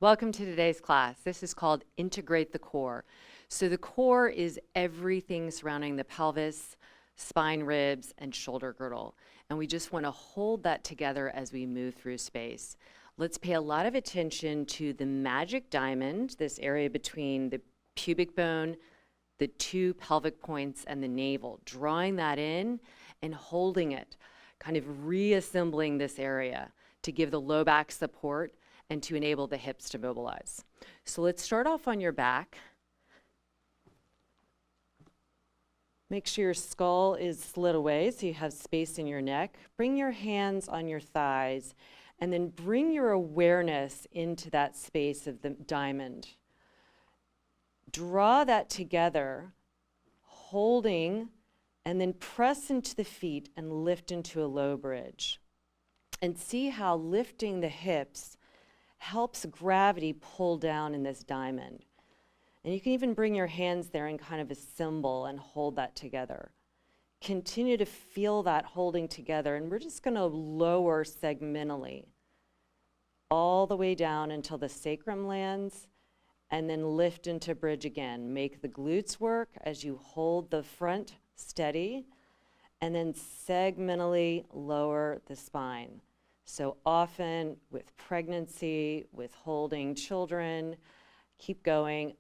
Welcome to today's class. This is called Integrate the Core. So the core is everything surrounding the pelvis, spine, ribs, and shoulder girdle. And we just want to hold that together as we move through space. Let's pay a lot of attention to the magic diamond, this area between the pubic bone, the two pelvic points, and the navel, drawing that in and holding it, kind of reassembling this area to give the low back support and to enable the hips to mobilize. So let's start off on your back. Make sure your skull is slid away so you have space in your neck. Bring your hands on your thighs and then bring your awareness into that space of the diamond. Draw that together, holding, and then press into the feet and lift into a low bridge. And see how lifting the hips helps gravity pull down in this diamond. And you can even bring your hands there and kind of assemble and hold that together. Continue to feel that holding together, and we're just going to lower segmentally all the way down until the sacrum lands, and then lift into bridge again. Make the glutes work as you hold the front steady, and then segmentally lower the spine. So often with pregnancy, with holding children, keep going,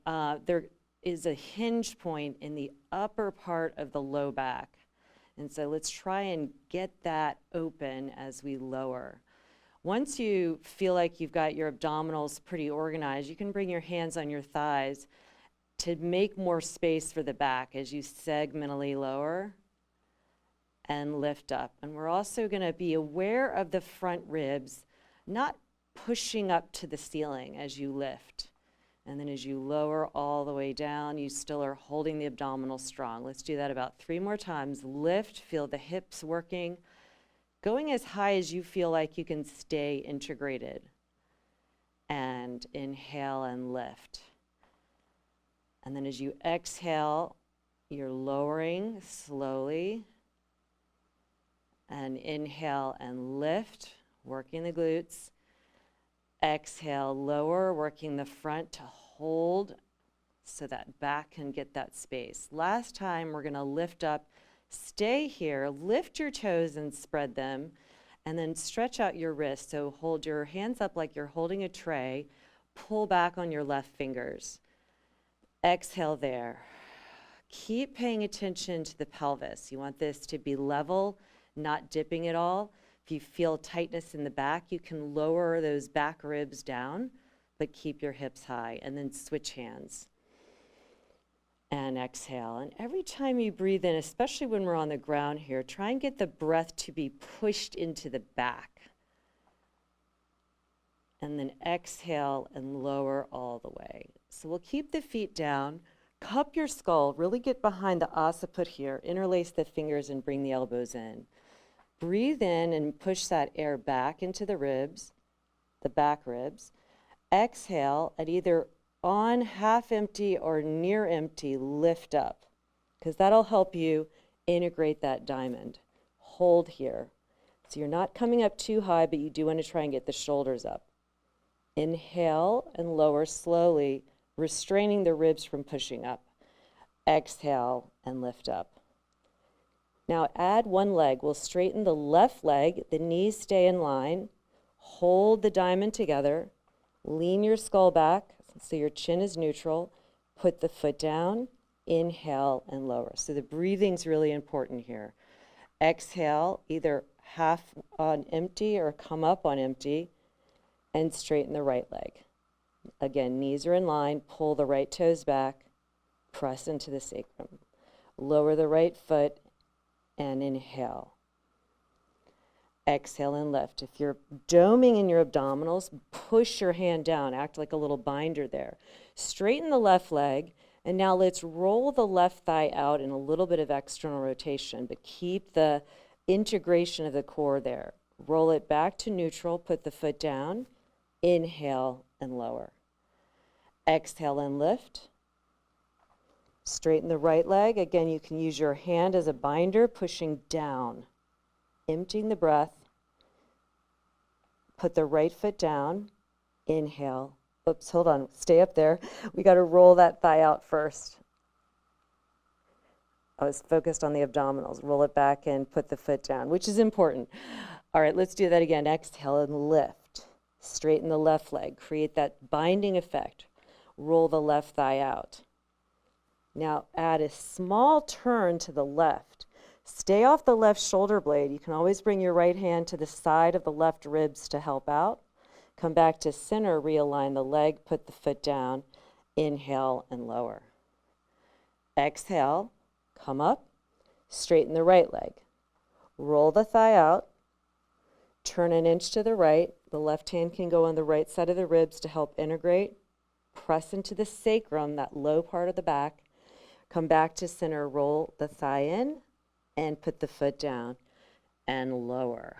there is a hinge point in the upper part of the low back. And so let's try and get that open as we lower. Once you feel like you've got your abdominals pretty organized, you can bring your hands on your thighs to make more space for the back as you segmentally lower and lift up. And we're also going to be aware of the front ribs, not pushing up to the ceiling as you lift. And then as you lower all the way down, you still are holding the abdominals strong. Let's do that about 3 more times. Lift, feel the hips working, going as high as you feel like you can stay integrated. And inhale and lift. And then as you exhale, you're lowering slowly. And inhale and lift, working the glutes. Exhale, lower, working the front to hold so that back can get that space. Last time, we're going to lift up. Stay here, lift your toes and spread them, and then stretch out your wrists. So hold your hands up like you're holding a tray. Pull back on your left fingers. Exhale there. Keep paying attention to the pelvis. You want this to be level, not dipping at all. If you feel tightness in the back, you can lower those back ribs down, but keep your hips high, and then switch hands. And exhale. And every time you breathe in, especially when we're on the ground here, try and get the breath to be pushed into the back. And then exhale and lower all the way. So we'll keep the feet down, cup your skull, really get behind the occiput here, interlace the fingers and bring the elbows in. Breathe in and push that air back into the ribs, the back ribs. Exhale, and either on half empty or near empty, lift up, because that'll help you integrate that diamond. Hold here. So you're not coming up too high, but you do want to try and get the shoulders up. Inhale and lower slowly, restraining the ribs from pushing up. Exhale and lift up. Now add one leg. We'll straighten the left leg, the knees stay in line. Hold the diamond together. Lean your skull back so your chin is neutral. Put the foot down. Inhale and lower. So the breathing's really important here. Exhale, either half on empty or come up on empty, and straighten the right leg. Again, knees are in line. Pull the right toes back. Press into the sacrum. Lower the right foot and inhale. Exhale and lift. If you're doming in your abdominals, push your hand down. Act like a little binder there. Straighten the left leg, and now let's roll the left thigh out in a little bit of external rotation, but keep the integration of the core there. Roll it back to neutral, put the foot down, inhale and lower. Exhale and lift. Straighten the right leg. Again, you can use your hand as a binder, pushing down, emptying the breath. Put the right foot down, inhale Oops, hold on, stay up there. We got to roll that thigh out first. I was focused on the abdominals. Roll it back and put the foot down, which is important. All right, let's do that again. Exhale and lift. Straighten the left leg. Create that binding effect. Roll the left thigh out. Now add a small turn to the left. Stay off the left shoulder blade. You can always bring your right hand to the side of the left ribs to help out. Come back to center, realign the leg, put the foot down. Inhale and lower. Exhale, come up, straighten the right leg. Roll the thigh out, turn an inch to the right. The left hand can go on the right side of the ribs to help integrate. Press into the sacrum, that low part of the back. Come back to center, roll the thigh in, and put the foot down and lower.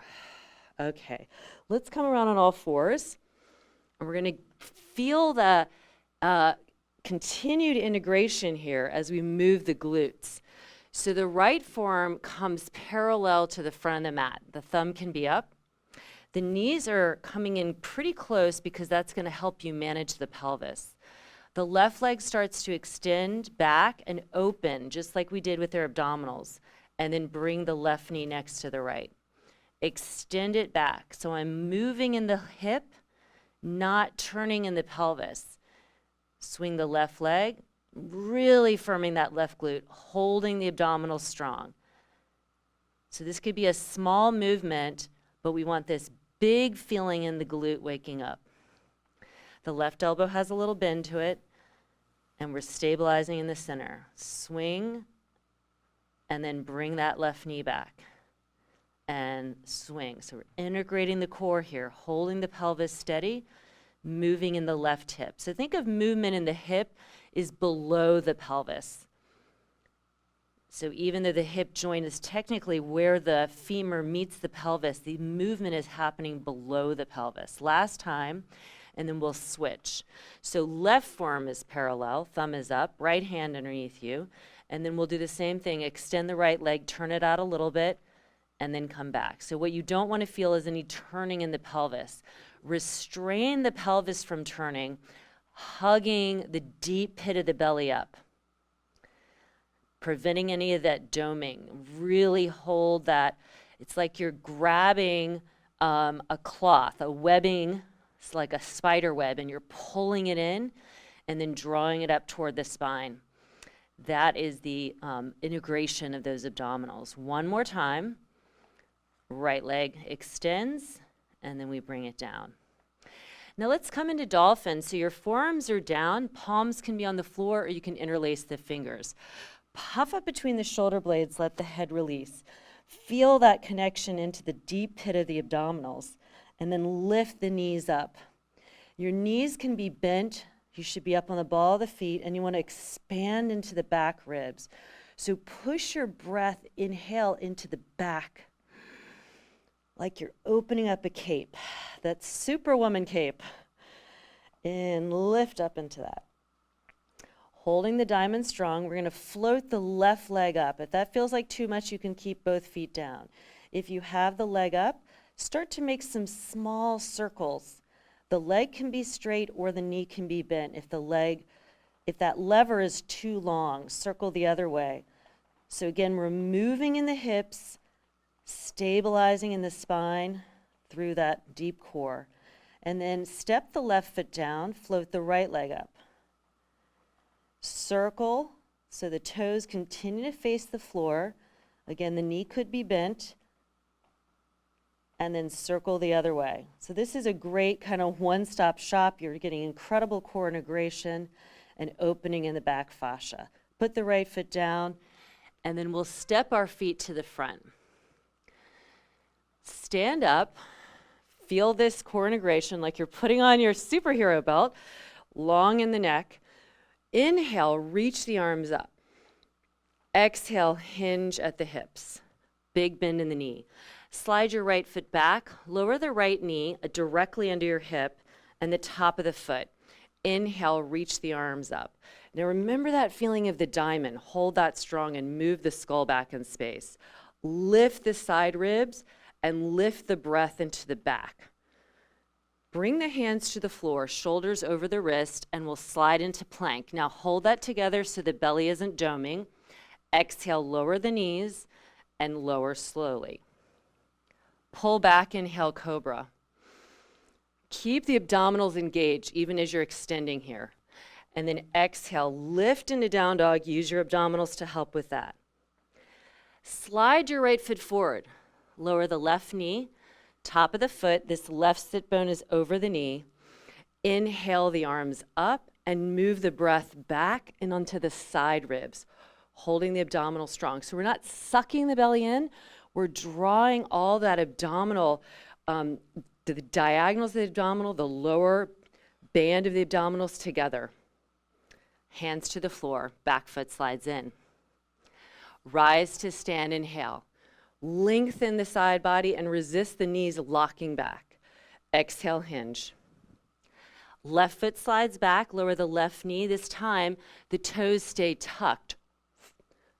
Okay, let's come around on all fours. And we're going to feel the continued integration here as we move the glutes. So the right forearm comes parallel to the front of the mat. The thumb can be up. The knees are coming in pretty close because that's going to help you manage the pelvis. The left leg starts to extend back and open, just like we did with our abdominals, and then bring the left knee next to the right. Extend it back. So I'm moving in the hip, not turning in the pelvis. Swing the left leg, really firming that left glute, holding the abdominals strong. So this could be a small movement, but we want this big feeling in the glute waking up. The left elbow has a little bend to it, and we're stabilizing in the center. Swing, and then bring that left knee back, and swing. So we're integrating the core here, holding the pelvis steady, moving in the left hip. So think of movement in the hip is below the pelvis. So even though the hip joint is technically where the femur meets the pelvis, the movement is happening below the pelvis. Last time, and then we'll switch. So left forearm is parallel, thumb is up, right hand underneath you, and then we'll do the same thing, extend the right leg, turn it out a little bit, and then come back. So what you don't want to feel is any turning in the pelvis. Restrain the pelvis from turning, hugging the deep pit of the belly up, preventing any of that doming. Really hold that. It's like you're grabbing a cloth, a webbing. It's like a spider web, and you're pulling it in and then drawing it up toward the spine. That is the integration of those abdominals. One more time. Right leg extends, and then we bring it down. Now let's come into dolphin. So your forearms are down, palms can be on the floor, or you can interlace the fingers. Puff up between the shoulder blades, let the head release. Feel that connection into the deep pit of the abdominals, and then lift the knees up. Your knees can be bent. You should be up on the ball of the feet, and you want to expand into the back ribs. So push your breath, inhale into the back, like you're opening up a cape. That Superwoman cape. And lift up into that. Holding the diamond strong, we're going to float the left leg up. If that feels like too much, you can keep both feet down. If you have the leg up, start to make some small circles. The leg can be straight or the knee can be bent. If that lever is too long, circle the other way. So again, we're moving in the hips, stabilizing in the spine through that deep core. And then step the left foot down, float the right leg up. Circle so the toes continue to face the floor. Again, the knee could be bent. And then circle the other way. So this is a great kind of one-stop shop. You're getting incredible core integration and opening in the back fascia. Put the right foot down, and then we'll step our feet to the front. Stand up, feel this core integration like you're putting on your superhero belt, long in the neck. Inhale, reach the arms up. Exhale, hinge at the hips. Big bend in the knee. Slide your right foot back, lower the right knee directly under your hip and the top of the foot. Inhale, reach the arms up. Now remember that feeling of the diamond. Hold that strong and move the skull back in space. Lift the side ribs and lift the breath into the back. Bring the hands to the floor, shoulders over the wrist, and we'll slide into plank. Now hold that together so the belly isn't doming. Exhale, lower the knees, and lower slowly. Pull back, inhale, cobra. Keep the abdominals engaged even as you're extending here. And then exhale, lift into down dog. Use your abdominals to help with that. Slide your right foot forward. Lower the left knee, top of the foot. This left sit bone is over the knee. Inhale the arms up and move the breath back and onto the side ribs, holding the abdominal strong. So we're not sucking the belly in. We're drawing all that abdominal, the diagonals of the abdominal, the lower band of the abdominals together. Hands to the floor, back foot slides in. Rise to stand, inhale. Lengthen the side body and resist the knees locking back. Exhale, hinge. Left foot slides back, lower the left knee. This time, the toes stay tucked.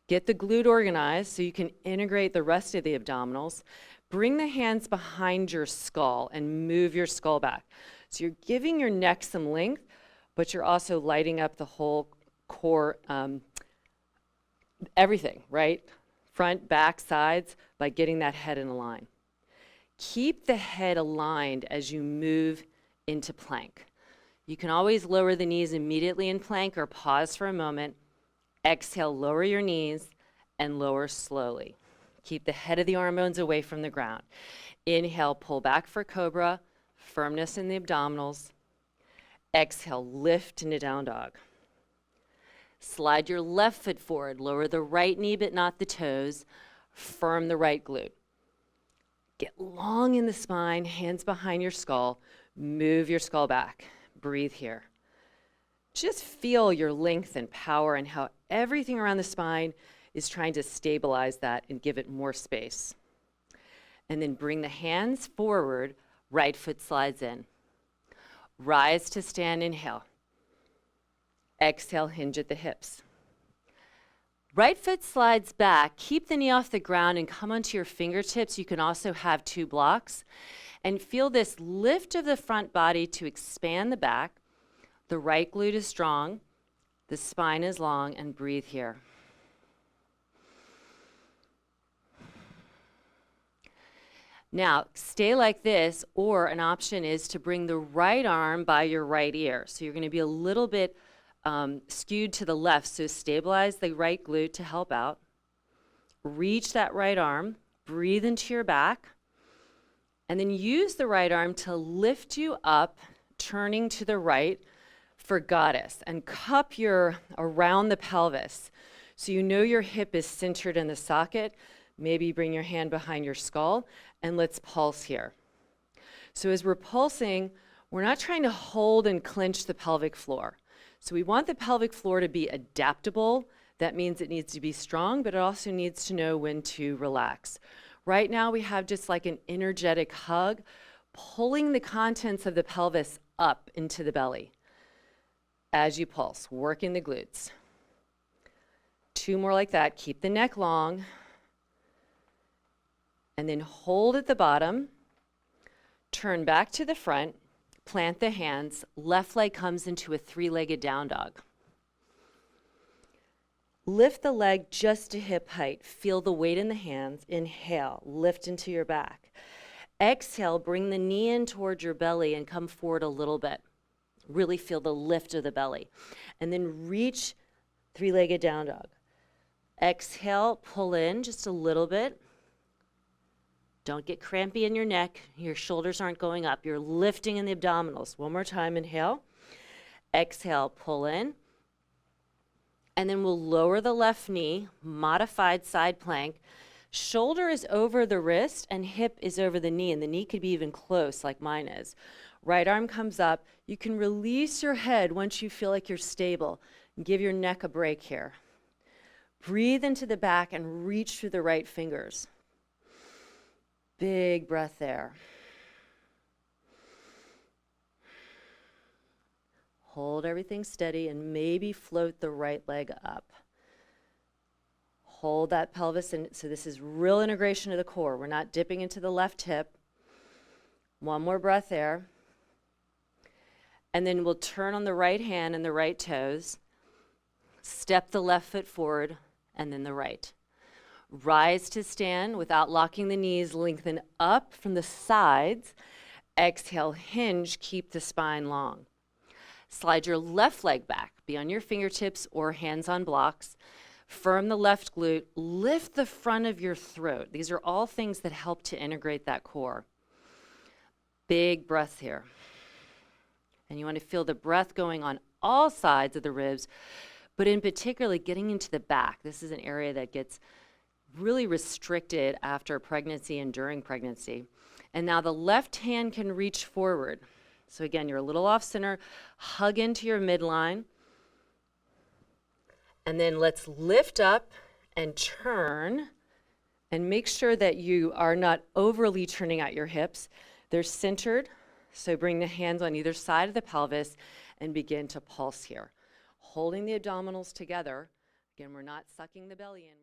Get the glute organized so you can integrate the rest of the abdominals. Bring the hands behind your skull and move your skull back. So you're giving your neck some length, but you're also lighting up the whole core, everything, right? Front, back, sides, by getting that head in a line. Keep the head aligned as you move into plank. You can always lower the knees immediately in plank or pause for a moment. Exhale, lower your knees and lower slowly. Keep the head of the arm bones away from the ground. Inhale, pull back for cobra, firmness in the abdominals. Exhale, lift into down dog. Slide your left foot forward, lower the right knee but not the toes. Firm the right glute. Get long in the spine, hands behind your skull. Move your skull back. Breathe here. Just feel your length and power and how everything around the spine is trying to stabilize that and give it more space. And then bring the hands forward, right foot slides in. Rise to stand, inhale. Exhale, hinge at the hips. Right foot slides back, keep the knee off the ground and come onto your fingertips. You can also have two blocks. And feel this lift of the front body to expand the back. The right glute is strong, the spine is long, and breathe here. Now, stay like this, or an option is to bring the right arm by your right ear. So you're going to be a little bit skewed to the left, so stabilize the right glute to help out. Reach that right arm, breathe into your back, and then use the right arm to lift you up, turning to the right for goddess, and cup your around the pelvis. So you know your hip is centered in the socket. Maybe bring your hand behind your skull, and let's pulse here. So as we're pulsing, we're not trying to hold and clench the pelvic floor. So we want the pelvic floor to be adaptable. That means it needs to be strong, but it also needs to know when to relax. Right now we have just like an energetic hug, pulling the contents of the pelvis up into the belly. As you pulse, working the glutes. Two more like that. Keep the neck long. And then hold at the bottom. Turn back to the front. Plant the hands. Left leg comes into a three-legged down dog. Lift the leg just to hip height. Feel the weight in the hands. Inhale. Lift into your back. Exhale. Bring the knee in towards your belly and come forward a little bit. Really feel the lift of the belly. And then reach three-legged down dog. Exhale, pull in just a little bit. Don't get crampy in your neck. Your shoulders aren't going up. You're lifting in the abdominals. One more time, inhale. Exhale, pull in. And then we'll lower the left knee, modified side plank. Shoulder is over the wrist and hip is over the knee, and the knee could be even close like mine is. Right arm comes up. You can release your head once you feel like you're stable. Give your neck a break here. Breathe into the back and reach through the right fingers. Big breath there. Hold everything steady and maybe float the right leg up. Hold that pelvis in. So this is real integration of the core. We're not dipping into the left hip. One more breath there. And then we'll turn on the right hand and the right toes, step the left foot forward, and then the right. Rise to stand without locking the knees, lengthen up from the sides. Exhale, hinge, keep the spine long. Slide your left leg back, be on your fingertips or hands on blocks. Firm the left glute, lift the front of your throat. These are all things that help to integrate that core. Big breaths here. And you want to feel the breath going on all sides of the ribs, but in particular getting into the back. This is an area that gets really restricted after pregnancy and during pregnancy. And now the left hand can reach forward. So again, you're a little off center, hug into your midline. And then let's lift up and turn and make sure that you are not overly turning out your hips. They're centered. So bring the hands on either side of the pelvis and begin to pulse here. Holding the abdominals together. Again, we're not sucking the belly in.